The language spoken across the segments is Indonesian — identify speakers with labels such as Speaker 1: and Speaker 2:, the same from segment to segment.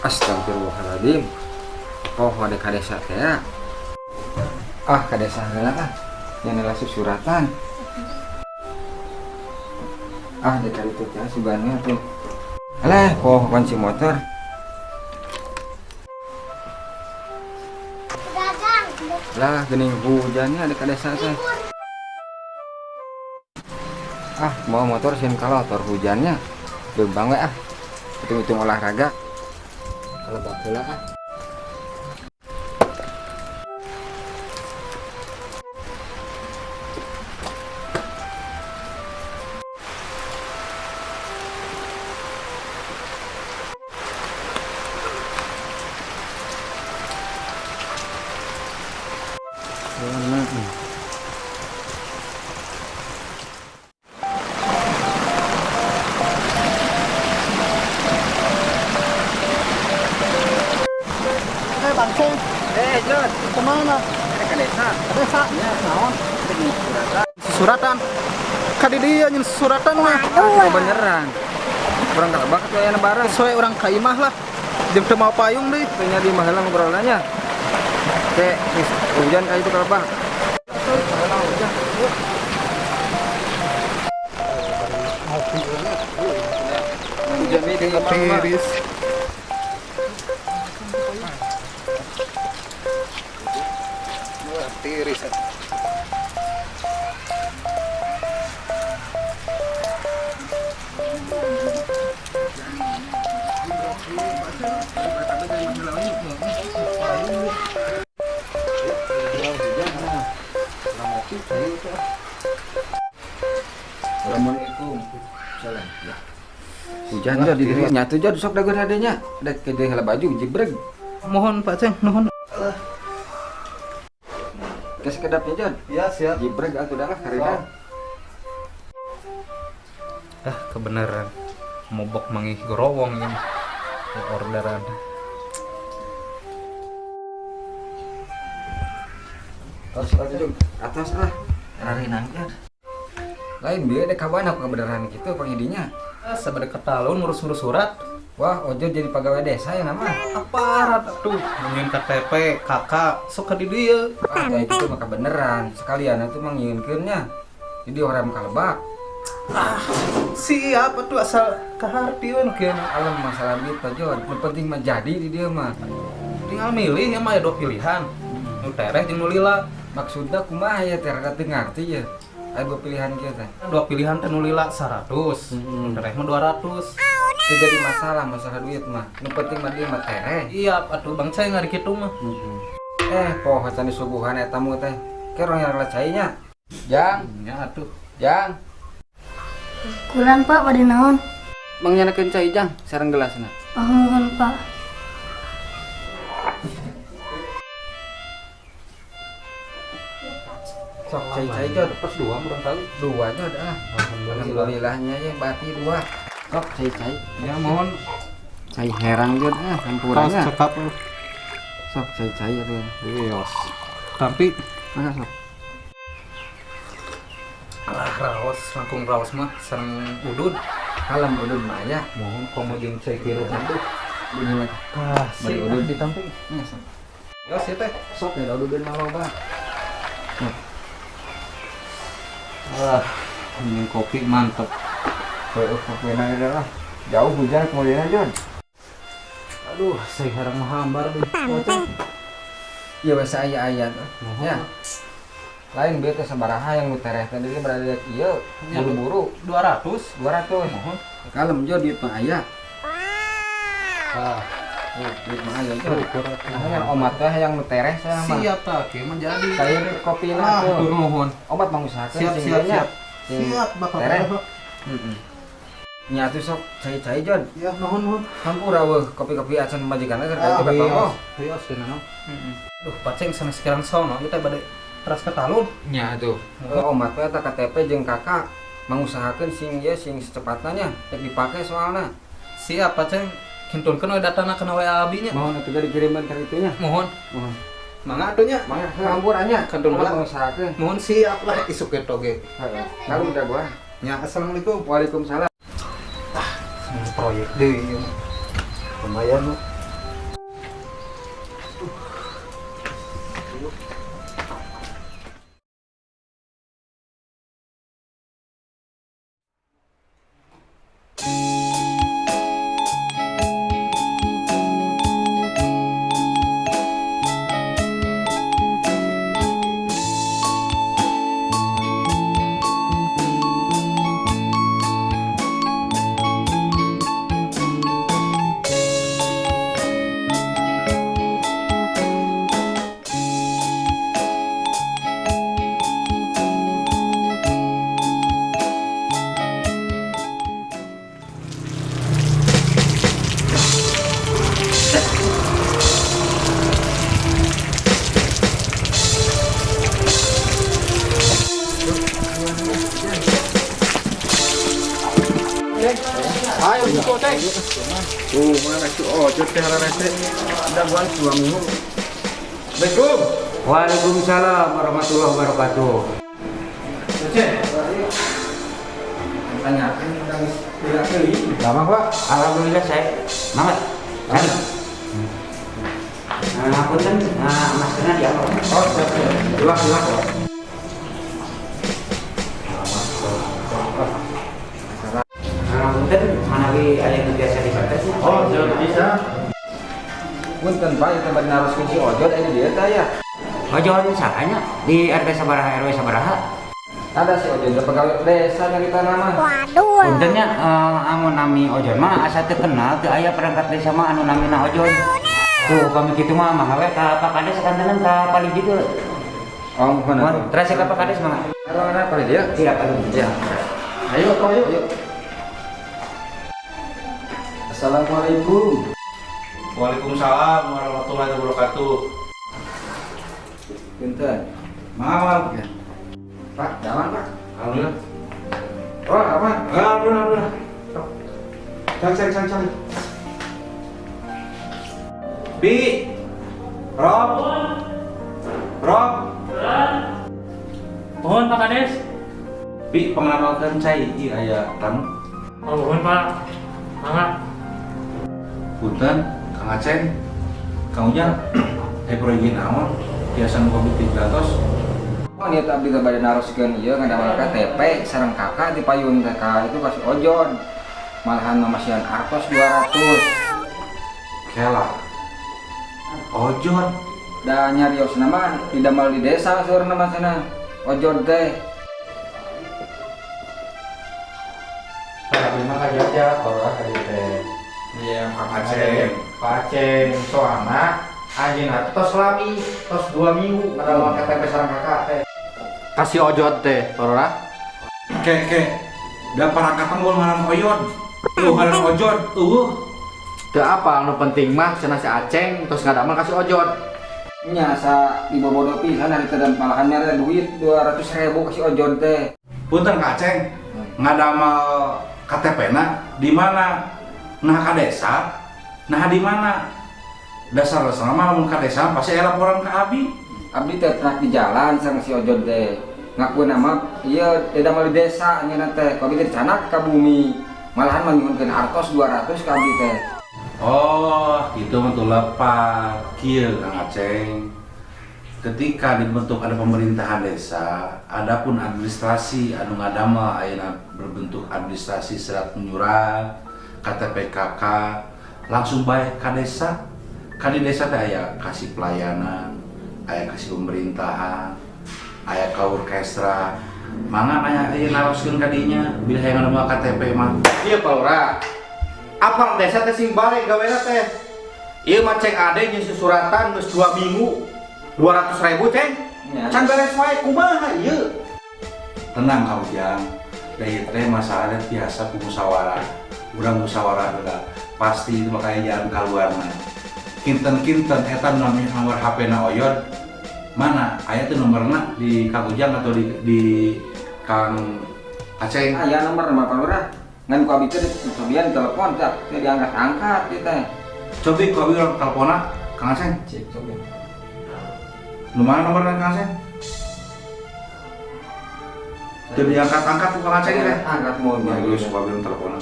Speaker 1: Astagfirullahaladzim. Oh, ada kadesa teh. Kadesa heula yang nela susuratan. Dekari itu teh sugannya tuh. Alah, kunci motor. Lah, gening hujannya ada kadesa teh. Mau motor sin kalotor hujannya. Gerbang we hitung-hitung olahraga. Kalau bageula Jod,
Speaker 2: kemana?
Speaker 1: ada ke desa.
Speaker 2: Desa?
Speaker 1: Ya, naon? Suratan.
Speaker 2: Suratan? Kadi dia nyen suratan mah.
Speaker 1: Oh, beneran. Kurang kalebak atuh aya bareng.
Speaker 2: Sesuai orang kaimah lah. Jeung teu mau payung deui.
Speaker 1: Tanya di mahalang ngobrolannya. Teh, hujan kayak itu kalebak. Hujan ini dengan
Speaker 2: Tiris. Tiris.
Speaker 1: Assalamualaikum. Salam. Hujan Jod di diri nyatu Jod sok dagun adanya. Da kede heula baju jibreg.
Speaker 2: Mohon Pak Ceng, mohon.
Speaker 1: Kasih kedapnya Jod.
Speaker 2: Ya, siap.
Speaker 1: Jibreg atuh dah karena.
Speaker 2: Kebenaran. Mobok mangi gerowong ini. Orderan.
Speaker 1: Atas lah. Rarinan Jod. Lain bieu dek kawan aku kebenaran gitu panghidinya.
Speaker 2: Sabade ketalun ngurus-ngurus surat.
Speaker 1: Wah, Ojo jadi pegawai desa ya nama.
Speaker 2: Aparat tuh ngin KTP kakak sok ka di dieu.
Speaker 1: Itu maka beneran. Sekalian itu mangieunkeunnya. Jadi orang kalebak.
Speaker 2: Siapa tuh asal kahartieun kieu.
Speaker 1: Alam masalah duit Pak Jod. Yang penting mah jadi di dia mah.
Speaker 2: Tinggal milih ya mah ya dua pilihan. Nu tereh jeung nu lila.
Speaker 1: Maksudnya kumaha ya teh rada teu ngarti ya. Ada dua pilihan kita.
Speaker 2: Dua pilihan teh nu lila 100. Nu tereh mah 200.
Speaker 1: Itu jadi masalah duit mah. Yang penting mah dia mah tereh.
Speaker 2: Iya, atuh Bang Cai ngari kitu mah.
Speaker 1: Poh can disuguhan eta mu teh. Ke orang yang lecainya. Jang,
Speaker 2: Ya atuh.
Speaker 1: Jang.
Speaker 3: Kulan Pak pada naon?
Speaker 1: Mangyanakeun cai Jang, sareng gelasna.
Speaker 3: Mohon Pak.
Speaker 1: Sok cai Jod.
Speaker 2: Pas 2 kurang tahu.
Speaker 1: 2 Jod Alhamdulillahnya ya bati 2. Sok cai.
Speaker 2: Ya mohon
Speaker 1: Cai herang Jod campurannya.
Speaker 2: cekap.
Speaker 1: Sok cai atuh.
Speaker 2: Iya. Tapi
Speaker 1: Maka sok.
Speaker 2: raos langkung raos mah sareng udud.
Speaker 1: Kalam udud mah ya.
Speaker 2: Mohon komo jeung cai kieu aduh.
Speaker 1: Ini mah.
Speaker 2: Bari udud ditamping.
Speaker 1: Sok.
Speaker 2: Ya sih teh.
Speaker 1: Sok ya udud mah loba.
Speaker 2: Minum kopi mantep.
Speaker 1: Kopinya adalah jauh hujan kemudian Jod.
Speaker 2: Aduh, saya harang mahambar deh.
Speaker 1: Iya bahasa ayat ya. Lain bieu teh sabaraha yang mutereh tadi berada di ieu buru-buru
Speaker 2: 200.
Speaker 1: 200.
Speaker 2: Mohon.
Speaker 1: Kalem Jod duit mah aya.
Speaker 2: Duit
Speaker 1: mah aya Jod. Nah, omat teh yang mutereh saya mah.
Speaker 2: Siap tak, kieu mah jadi.
Speaker 1: Kayak kopi
Speaker 2: Tur nuhun.
Speaker 1: Obat mah usahakeun
Speaker 2: Siap,
Speaker 1: sing
Speaker 2: siap,
Speaker 1: nya.
Speaker 2: siap. Siap, bakal
Speaker 1: tereh.
Speaker 2: tereh.
Speaker 1: Nya atuh sok cai Jod.
Speaker 2: Ya, nuhun.
Speaker 1: Hampura weuh kopi-kopi acan majikanna keur ka toko.
Speaker 2: Iya, cenah. Duh, paceng sana sekarang sono kita bade teras ke talun.
Speaker 1: Nya atuh. Omat teh eta KTP jeung kakak. mengusahakan sing ya sing secepatnya yang dipakai soalnya.
Speaker 2: Siapa ceng? Kintunkeun we datana kana WA abinya.
Speaker 1: Mohon atuh dikirimkan ka itunya.
Speaker 2: Mohon.
Speaker 1: Mohon.
Speaker 2: Mangga atunya.
Speaker 1: Mangga hamburannya
Speaker 2: Kantun
Speaker 1: ulah
Speaker 2: ulah.
Speaker 1: mengusahakan.
Speaker 2: Mohon siap lah isuk ge toge.
Speaker 1: Heeh. Kalung da gua.
Speaker 2: Nya assalamualaikum.
Speaker 1: Waalaikumsalam.
Speaker 2: Proyek deui ieu. Lumayan mah.
Speaker 1: Ayo buku teh. Tuh, mana si Ojo teh rese. Udah gua 2 minggu. Assalamualaikum.
Speaker 4: Waalaikumsalam warahmatullahi wabarakatuh.
Speaker 1: Cek. Tanya udah tidak kali.
Speaker 4: Lama Pak? Alhamdulillah saya. Mamat. Kan? Nah, punten, maskernya diambil.
Speaker 1: Oh, siap. Silakan.
Speaker 4: Punten, mana wi aya nu biasa dibatas?
Speaker 1: Oh, jangan bisa. Punten Pak, itu bari naroskeun si Ojo ini dia teh ya.
Speaker 4: Ojo sakanya di RT sabaraha RW sabaraha.
Speaker 1: Ada si Ojo teh pegawai desa nyarita nama.
Speaker 4: Puntennya anu nami Ojo mah asa teu kenal teu aya perangkat desa mah anu namina Ojo. Tuh kami kitu mah mahawe ka Pak Kades kantenan ka paling gitu.
Speaker 1: Oh, mana tuh?
Speaker 4: Terus ka Pak Kades mah.
Speaker 1: Kalau mana Pak dia?
Speaker 4: Tidak paling.
Speaker 1: Ya. Ayo, Pak, ayo. Assalamualaikum.
Speaker 2: Waalaikumsalam warahmatullahi wabarakatuh.
Speaker 1: Punten.
Speaker 2: Maaf.
Speaker 1: Ya. Pak, jalan Pak.
Speaker 2: Alhamdulillah.
Speaker 1: Oh, apa?
Speaker 2: Alhamdulillah. Cang. Bi. Rob.
Speaker 5: Mohon Pak Kades.
Speaker 2: Bi pengenalkan saya ieu aya tamu.
Speaker 5: Oh, mohon Pak. Mangga.
Speaker 2: Punten, Kang Aceng. Kang Ujang. Proyek naon? Biasa nu kopi gratos.
Speaker 1: Oh, niat abdi teh bade naroskeun ieu ngadamel KTP sareng kakak di payun teh ka itu kasih Ojon. Malahan mamasian artos 200.
Speaker 2: Kela. Ojon.
Speaker 1: Da nyarios nama didamel di desa saurna mah cenah. Ojon teh.
Speaker 6: Terima kasih aja kalau hari teh.
Speaker 2: Iya, Kang Aceng.
Speaker 6: Pak Aceng soalna anjeunna tos lami, tos 2 minggu ngadamel KTP sareng kakak teh. Kasih ojot teh, Torora.
Speaker 2: Ke. Da parangkatan gua ngaran Oyon. Tuh ngaran Ojon.
Speaker 6: Teu apa anu penting mah cenah si Aceng tos ngadamel kasih ojot.
Speaker 1: Nya sa dibobodo pisan hari teh dan malahan mere duit 200.000 kasih Ojon teh.
Speaker 2: Punten Kang Aceng. Ngadamel KTP-na di mana? Nah ka desa. Nah di mana? Dasar mah lamun ka desa pasti aya laporan ka abi.
Speaker 1: Abdi teh pernah di jalan sareng si Ojon teh. Ngakuin nama ieu damel di desa nya teh. Kami teh canak ka bumi. Malahan manyuhunkeun artos 200 ka abdi teh.
Speaker 2: Oh, itu mah lepat. Kieu Kang Aceng. Ketika dibentuk ada pemerintahan desa, adapun administrasi anu ngadamel ayeuna berbentuk administrasi surat menyurat, KTP KK, langsung bae ka desa. Ka di desa teh aya kasih pelayanan, aya kasih pemerintahan, aya ka orkestra. Mangga aya naroskeun ka dinya bila hayang ngadamel KTP mah.
Speaker 6: Ieu Pak Lurah. Apal desa teh sing balik gawena teh. Ieu mah cek ade jeung susuratan geus 2 minggu. 200.000 ceng.
Speaker 1: Ya.
Speaker 6: Can beres wae kumaha ieu?
Speaker 2: Tenang Kang Ujang, dari teh masalahnya biasa ku musyawarah. Urang musyawarah heula, pasti itu makanya jalan kaluarna. Kinten-kinten eta nomor HP-na Oyon. Mana? Aya teh nomorna di Kang Ujang atau di Kang Aceng.
Speaker 1: Aya nomor mah Pak Lurah. Ngan ku abi teh sobian telepon teh diangkat-angkat ieu teh.
Speaker 2: Coba ku abi orang telepona Kang Aceng.
Speaker 1: Cek coba.
Speaker 2: Lumayan nomornya Kang Aceng. Jadi angkat-angkat tuh Kang Aceng teh.
Speaker 1: Angkat mau
Speaker 2: Bagus ku abi orang telepona.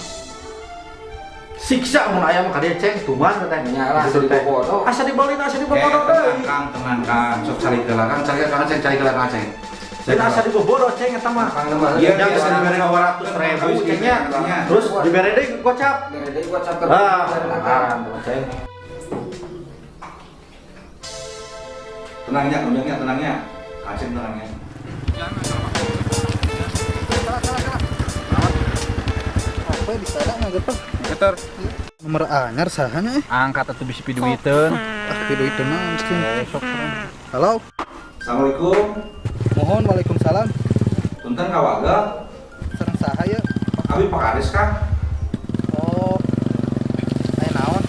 Speaker 6: Siksa mun aya mah ka dieu ceng tuman teh.
Speaker 1: Nya lah di bobodo.
Speaker 6: Asa dibalin asa dibobodo deui.
Speaker 2: Tenang Kang, sok cari ke Kang, cari ke Kang Aceng, cari ke Kang Aceng.
Speaker 6: Jadi asa dibobodo ceng eta mah.
Speaker 1: Kang nomor.
Speaker 2: Iya,
Speaker 6: Yang
Speaker 2: bisa diberi
Speaker 6: 200.000 cengnya. Terus dibere deui gocap.
Speaker 1: Dari deui gua cap ke.
Speaker 6: Ceng.
Speaker 2: Tenangnya, tenangnya. Kang Aceng tenangnya.
Speaker 7: Apa bisa ada nggak gitu?
Speaker 2: Getar.
Speaker 7: Nomor anyar sahanya
Speaker 8: Angkat atuh bisi piduiteun.
Speaker 7: Aktif itu mah mesti. Halo.
Speaker 2: Assalamualaikum.
Speaker 7: Mohon waalaikumsalam.
Speaker 2: Punten kawaga.
Speaker 7: Sareng saha ya?
Speaker 2: Abi Pak Kades Kang.
Speaker 7: Oh. Aya naon?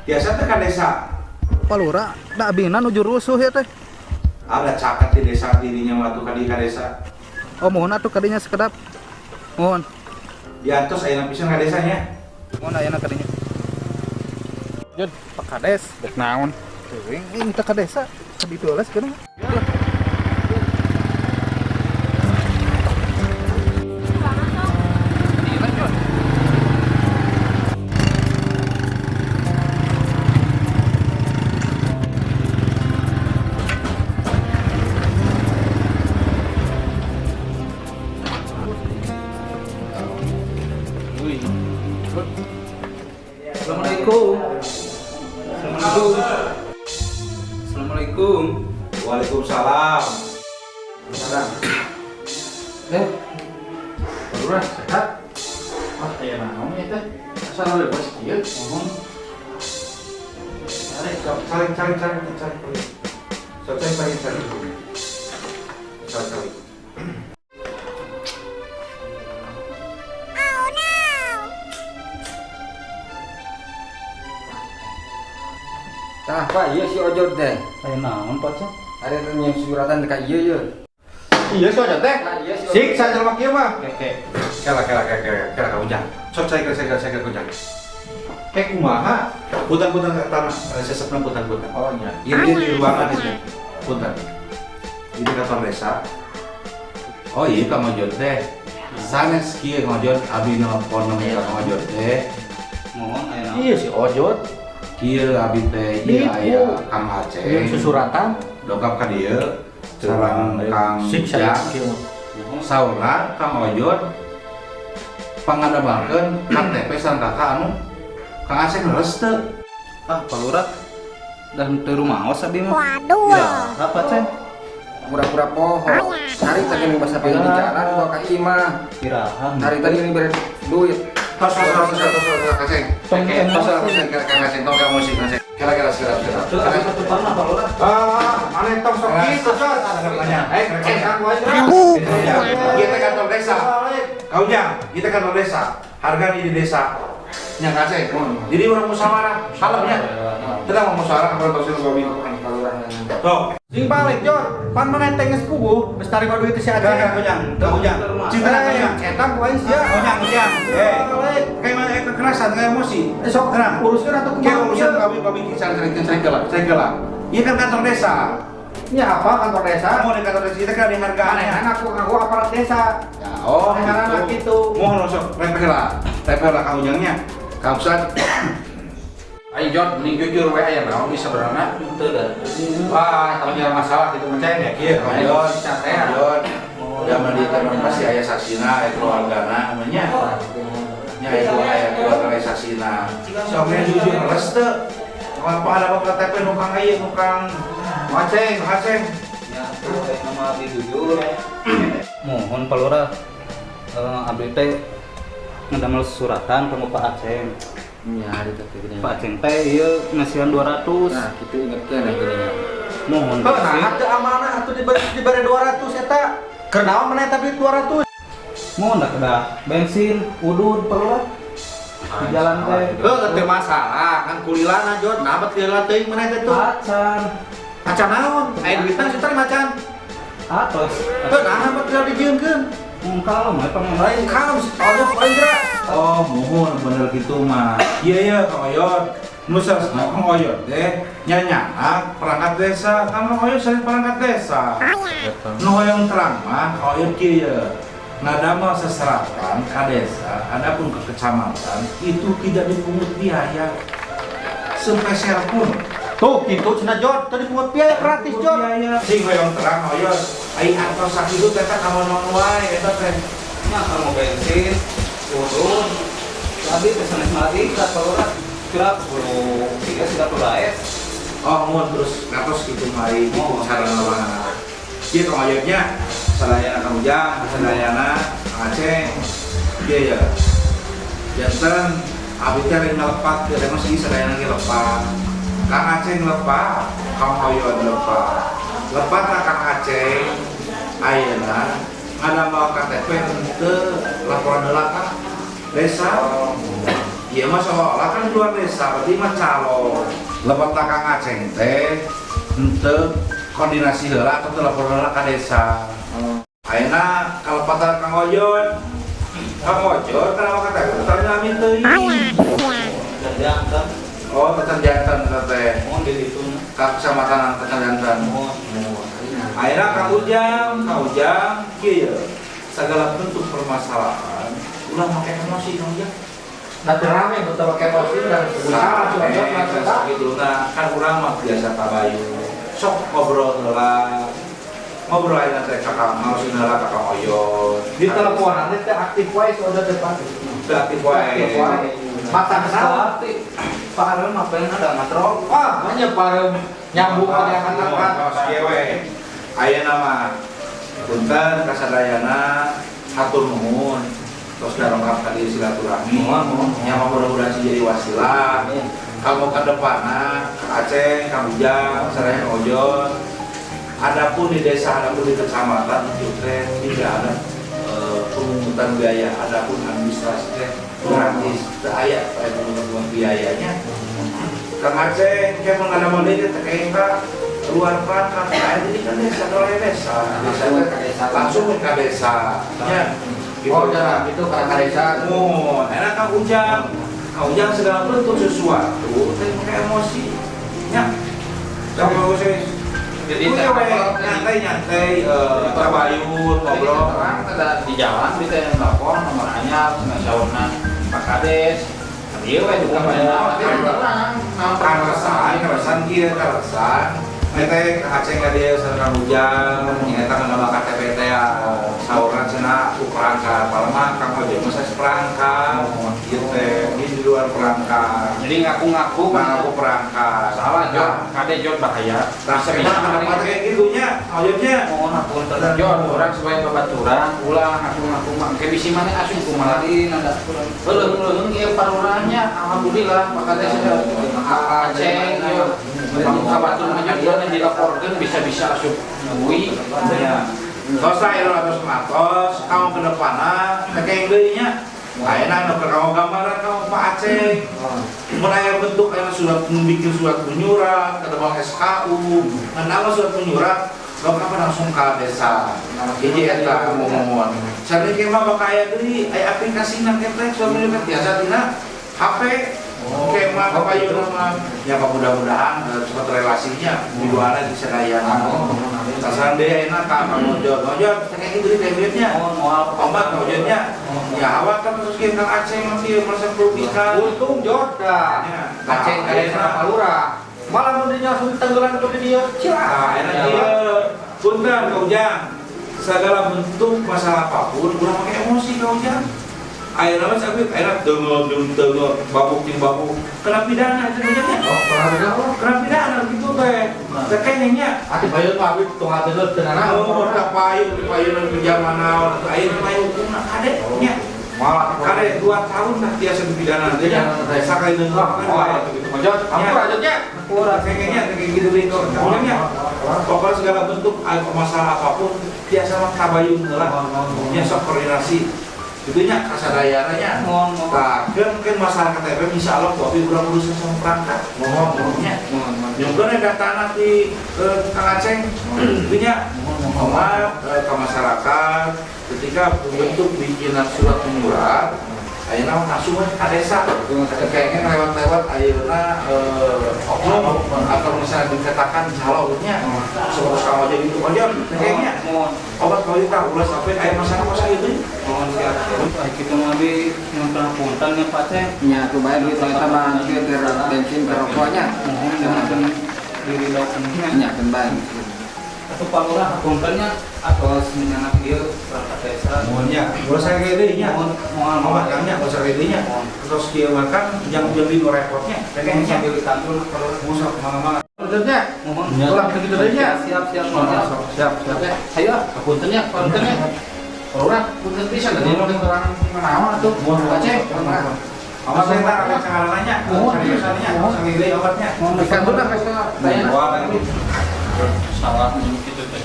Speaker 2: Biasa teh ka desa.
Speaker 7: Pak Lurah, da abina nuju rusuh ya teh.
Speaker 2: Ada caket di desa dirinya waktu ka desa.
Speaker 7: Oh, mohon atuh kadinya sekedap. Mohon.
Speaker 2: Diantos aya pisan ka desanya.
Speaker 7: Mohon ayeuna kadinya. Jod, Pak Kades.
Speaker 8: Dek naon?
Speaker 7: Teuing ini teh ka desa. Kaditu les keuna.
Speaker 8: Assalamualaikum. Assalamualaikum.
Speaker 2: Waalaikumsalam.
Speaker 1: Salam.
Speaker 2: Pak Lurah sehat?
Speaker 8: Ah, aya naon ieu teh? Asal bebas kieu. Mohon.
Speaker 2: Cari. Sok cari.
Speaker 1: Tah Pak, ieu si Ojod teh.
Speaker 7: Aya naon, Pak Ceng?
Speaker 1: Ada nyium suratan ka ieu ieu.
Speaker 6: Iya so teh.
Speaker 1: Nah, iya, si
Speaker 6: Sik sa jelema kieu mah.
Speaker 2: Kela ka ujang. Sok cai ke ujang. Kayak kumaha? Punten ke tanah, sesepna punten.
Speaker 1: Oh nya.
Speaker 2: Ini di ruangan itu. Punten. Ini kantor desa. Oh iya Kang Ojod teh. Sanes kieu Kang Ojod, abi nelpon ka Kang Ojod teh.
Speaker 4: Mohon aya naon?
Speaker 6: Iya si Ojod.
Speaker 2: Kieu abi teh ieu aya Kang Aceh.
Speaker 6: Yang susuratan.
Speaker 2: Dongkap ka dieu. Sareng Kang
Speaker 6: Siksa
Speaker 2: Ja.
Speaker 6: kieu mah.
Speaker 2: Sauna Kang Ojod pangadabakeun KTP sareng kakak anu Kang Aceh leres teu.
Speaker 7: Ah, Pak Lurah. Dan teu rumaos abi mah.
Speaker 3: Waduh.
Speaker 7: Ya, apa Ceng?
Speaker 1: Pura-pura poho. Hari tadi ini bahasa pilih di jalan gua ka imah.
Speaker 7: Kirahan.
Speaker 1: Hari tadi ini beri duit.
Speaker 2: Tos Kang Aceh. Kang Aceh tong ka musik Aceh. Kira segera.
Speaker 6: Mana tong sok kitu Jod. Kang wae.
Speaker 2: Kita kantor desa. Kau jang, kita kantor desa. Harga di desa. Nya Kang Aceh. Jadi orang musyawarah, salamnya. Kita mau musyawarah kantor desa gua minggu. Tuh.
Speaker 6: Sing balik Jod. Pan mana teh geus puguh, geus tarima duit si Aceh.
Speaker 2: Kau jang. Cinta kau
Speaker 6: Cetak wae sia.
Speaker 2: Ujang. Kayak mana kekerasan, kayak emosi.
Speaker 6: Sok tenang, uruskeun atuh
Speaker 2: Kayak
Speaker 6: kumaha.
Speaker 2: urusan kami cari lah. Iya kan kantor desa.
Speaker 6: Nya apa kantor desa?
Speaker 2: Kamu di kantor desa kita kan dihargai.
Speaker 6: Aneh aku aparat desa.
Speaker 2: Ya, oh,
Speaker 6: Anak gitu.
Speaker 2: Mohon sok, repel lah kau ujangnya. Kamu sad. Ayo Jod, mending jujur we aya naon bisa sebenarnya.
Speaker 4: Teu dah.
Speaker 2: Wah, kalau jangan masalah gitu mencen ya kieu. Jod, santai Jod. Ya mah di teman pasti aya saksina, aya keluargana namanya. Nya itu aya keluarga saksina. Sok jujur leres teu. Kalau ada bapak KTP nukang aja, nukang Aceng.
Speaker 4: Ya, nama abdi jujur.
Speaker 7: Mohon Pak Lurah. Abdi teh ngedamel suratan ka Pak Aceng.
Speaker 1: Nya hari tadi gini.
Speaker 7: Pak Aceng teh ieu ngasihan 200.
Speaker 1: Nah, kitu ingetkeun ya gini.
Speaker 7: Mohon.
Speaker 6: Nah, teu amanah atuh dibere 200 eta. Keur naon mana eta duit 200?
Speaker 7: Mohon dah kedah bensin, udud Pak Lurah. Di jalan teh.
Speaker 6: Teu masalah, kan kulilana Jod. Nah, bet kulilana teuing mana eta tuh?
Speaker 7: Acan.
Speaker 6: Acan naon? Aya duitna sutar macan.
Speaker 7: Atos.
Speaker 6: Teu nah bet kulilana dijieunkeun.
Speaker 7: Kalau mah pengen
Speaker 6: Lain kalem si Ojot lain gerak. Oh, mohon bener gitu mah. Iya ya Kang Oyot. Nusa Kang Oyot nyanyanak perangkat desa. Kang Oyot sering perangkat desa. Nu hoyong terang mah Kang Oyot kieu ya. Ngadamel seseratan ka desa, adapun ke kecamatan itu tidak dipungut biaya sepeser pun.
Speaker 9: Tuh, gitu cenah Jod, tadi pungut biaya gratis Jod.
Speaker 6: Biaya sing hoyong terang Oyot. Ai atos sakitu teh kamu naon wae eta teh.
Speaker 7: nya kalau bensin turun tapi pesanan lagi kat palura kira 3 sudah pulaes.
Speaker 6: Oh, mau terus ngatos gitu mari gitu cara nama. Ieu Kang Oyotnya sadayana Kang Ujang, sadayana Kang Aceh. Ieu ya. Janten abdi teh rek ngelepat teh masih sadayana ge lepat. Kang Aceh ngelepat, Kang Oyot ngelepat. Lepat ka Kang Aceh ayeuna ngadamel KTP teu laporan heula ka desa. Iya mah seolah kan luar desa, berarti mah calon. Lepat ka Kang Aceh teh henteu koordinasi heula atau laporan heula ka desa. Ayeuna kalepatan Kang Oyot. Kang Oyot kana KTP tadi ngami teuing.
Speaker 7: Dan jantan
Speaker 6: Oh, Tecan Jantan teh.
Speaker 7: mohon di situ.
Speaker 6: Kecamatan Tecan Jantan. Akhirnya Kang Ujang kieu segala bentuk permasalahan ulah make emosi Kang Ujang.
Speaker 1: Nanti rame betul pakai emosi dan salah cuma
Speaker 6: gitu. Nah, kan urang mah biasa tabayu. Sok ngobrol heula. Ngobrol aja teh Kakang Mausin heula Kakang Oyot.
Speaker 1: di teleponan teh aktif wae sudah depan.
Speaker 6: Udah aktif wae.
Speaker 1: Mata kenal.
Speaker 7: Pak Arun mah pengen ada ngatrol.
Speaker 1: Wah, banyak para nyambung pada kata-kata.
Speaker 6: Tos kieu we. Ayeuna mah punten kasadayana hatur nuhun. Tos darongkap tadi silaturahmi. Nya mah mudah-mudahan sih jadi wasilah. Kalau ke depanna Kang Aceh, Kang Ujang, sareng Kang Oyot. Adapun di desa, adapun di kecamatan itu teh tidak ada pemungutan biaya, adapun administrasi teh gratis, teu aya pemungutan biayanya. Kang Aceh kayak mengadam model terkait luar perangkat, jadi kan desa oleh desa langsung ke desa. Ya,
Speaker 1: Oh, jangan itu karena desa.
Speaker 6: mohon, enak Kang Ujang segala bentuk sesuatu, teh pakai emosi. Ya, coba usai.
Speaker 7: Jadi
Speaker 6: nyantai, tabayun, ngobrol.
Speaker 8: Orang ada di jalan kita yang telepon nomor anyar sama sauna Pak Kades. Dia we juga banyak orang.
Speaker 6: Karasan kieu karasan. Teh Aceh ka dieu sareng Kang Ujang, nyata ngambil KTP teh sauran cenah ku perangkat. Palema Kang Ojek mah perangkat. Ieu teh di luar perangkat.
Speaker 8: Jadi ngaku-ngaku
Speaker 6: Ngaku perangkat.
Speaker 8: salah Jod, Kade Jod bahaya.
Speaker 6: Bisa kenapa kayak gitunya? Ojeknya
Speaker 8: Mohon ampun Jod, orang sebagai babaturan ulah ngaku-ngaku mah ke bisi mana asup kumaha di nada. Belum ieu parurahnya alhamdulillah Pak Kade sudah Aceh ieu babaturan nyadian dilaporkan bisa-bisa asup ngui.
Speaker 6: ya. Tos ayeuna atos matos, kamu ke depanna kayak geunya. Ayeuna nu kamu gambaran kamu Pak Aceh. Mun aya bentuk aya surat bikin surat penyurat ke depan SKU, ngan nama surat penyurat kapan langsung ke desa. Jadi eta ngomong. Sareng mah bakal aya deui aya aplikasina ketek surat penyurat biasa tina HP. Kema kapayun mah ya mudah-mudahan seperti relasinya di luar di sedayana. Sasaran deh enak Kang Ojot kayak gitu di template-nya. Obat Ojotnya. Ya awak kan terus Kang Aceh masih merasa merugikan.
Speaker 1: Untung Jod dah. Aceh desa Palura. Malah mundinya langsung tenggelam ke dia.
Speaker 6: Nah, enak dia. Punten Kang Ujang. Segala bentuk masalah apapun udah pakai emosi Kang Ujang. Air nama sabit, air tengok, babuk tim babuk, kena pidana itu namanya. Kena pidana gitu teh. Tekengnya.
Speaker 1: Ati bayar mah abis tong hati lu tenang.
Speaker 6: Oh, tak payung kerja mana, atau air payung kuna kadeknya.
Speaker 1: Malah
Speaker 6: Kadek 2 tahun tak biasa dipidana. Sekali nengok kan wae gitu.
Speaker 1: Jod, ampun ajatnya.
Speaker 6: Tekengnya kayak gitu bingkong. Tekengnya. Pokoknya segala bentuk masalah apapun biasa mah tabayun lah. Ya sok koordinasi. Itunya kasadayananya. Nah, kan masalah KTP insya Allah tapi udah urusan sama perangkat. Mohonnya. Nyungkeun datana di Kang Aceng. Intinya omat ke masyarakat ketika bentuk bikinan surat menyurat ayeuna ngasuh ka desa. Kayaknya lewat-lewat ayeuna oknum atau misalnya dikatakan calonnya seperti sama jadi itu aja kayaknya obat kualitas ulah sampai air masyarakat masa itu.
Speaker 7: Mohon siap. Kita mau di punten ya Pak Ceng.
Speaker 1: Nya tuh bayar duit eta mah kieu ke bensin ke rokoknya.
Speaker 7: Mohon jangan diri daunnya.
Speaker 1: Nya kan bae.
Speaker 7: Atau Pak Lurah puntennya atau semenjana dia perangkat desa.
Speaker 6: Mohonnya, ulah saya gedenya.
Speaker 7: Mohon
Speaker 6: Makannya ulah saya gedenya. Terus kieu makan jangan beli no repotnya.
Speaker 7: pengen sambil kantor kalau
Speaker 6: Musak mana-mana.
Speaker 7: puntennya. Mohon ulang begitu aja. Siap.
Speaker 6: Siap.
Speaker 8: Oke, ayo, puntennya. Lurah, punten pisan tadi mau orang mana tuh? Aceh.
Speaker 6: Apa saya tak ada cara nanya? Mohon sambil beli obatnya.
Speaker 8: Ikan tuh dah kasih tanya.
Speaker 6: Wah, tadi.
Speaker 7: Salah gitu teh.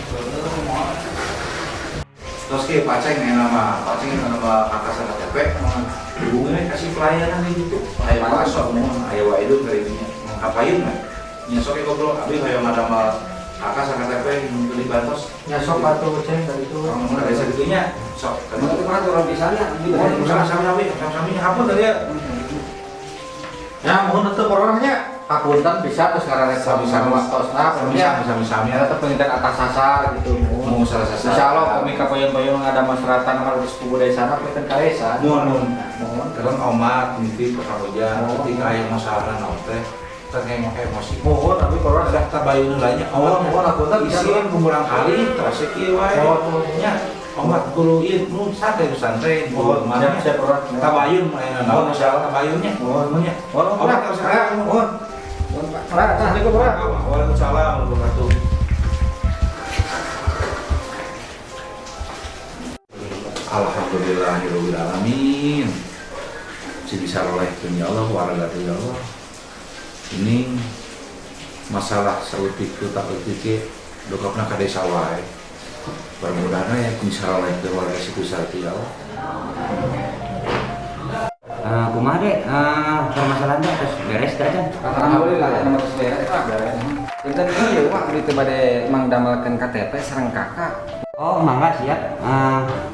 Speaker 6: Terus ke Paceng nama kakak sama KTP hubungannya kasih pelayanan gitu ayo masuk ayo waidun dari ini ngapain mah nyesok ya goblok abi kayak madama kakak sama KTP beli bantos
Speaker 9: Nyasok atuh Ceng dari itu.
Speaker 6: udah bisa gitunya sok
Speaker 1: Mau tuh kan orang pisannya.
Speaker 6: sama-sama hapun tadi ya
Speaker 9: Ya mohon tetep orangnya. Kapunten bisa terus karena bisa waktosna ya.
Speaker 6: bisa
Speaker 9: Tetep penginten atas sasar gitu.
Speaker 6: mau salah sasar
Speaker 9: Insyaallah kami kapoyon-poyon ada masyarakat nomor 10 desa punten ka desa.
Speaker 6: mohon terus omat mimpi pekahujan ketika aya masalah naon teh terengok emosi
Speaker 9: Mohon tapi kalau
Speaker 6: ada tabayun lainnya
Speaker 9: mohon apunten bisa
Speaker 6: isian kumurang kali terus kieu wae nya omat kuluin nu santai santai
Speaker 9: mohon siap orang.
Speaker 6: tabayun mainan naon masalah tabayunnya
Speaker 9: Mohon nya. Mohon
Speaker 6: omat harus ada
Speaker 9: mohon. Assalamualaikum warahmatullahi
Speaker 6: Waalaikumsalam warahmatullahi wabarakatuh. Alhamdulillahirabbil alamin. Si bisa rolehkeun ya Allah waragati ya Allah. Ini masalah saeutik teu tak eutik dokapna ka desa wae. Mudah-mudahan ya bisa rolehkeun warga situ sarti ya Allah.
Speaker 4: Kumaha deh, permasalahannya terus beres aja.
Speaker 1: Alhamdulillah nama terus beres. Kita ieu mah kitu bade mangdamelkeun KTP sareng kakak.
Speaker 4: Oh, mangga siap.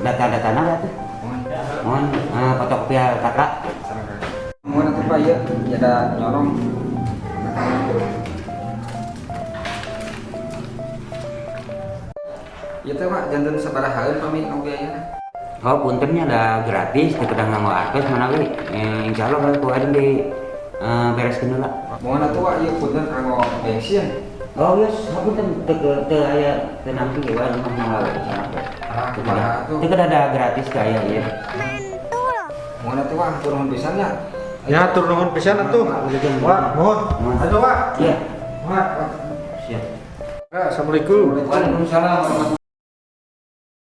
Speaker 4: Data-datana ada tuh. Mohon fotokopi kakak.
Speaker 1: Mohon atuh Pak ieu ada nyorong. Ieu teh Pak janten sabarahaeun pami nu biayana.
Speaker 4: Oh, puntennya ada gratis, kita udah nganggo artos mana wi. Insya Allah kalau tuh ada di bereskeun heula.
Speaker 1: Mohon atuh Pak ieu punten kanggo bensin.
Speaker 4: Oh, yes, punten teu aya teu nampi ge wae mah mangga di sana.
Speaker 1: Kumaha atuh?
Speaker 4: Teu ada gratis kaya ieu.
Speaker 1: Mohon atuh Pak turun pisannya.
Speaker 9: Ya tur nuhun pisan atuh. Wah, mohon. Aduh, Wak.
Speaker 4: Iya.
Speaker 9: Wak.
Speaker 4: Siap.
Speaker 9: Assalamualaikum.
Speaker 1: Waalaikumsalam warahmatullahi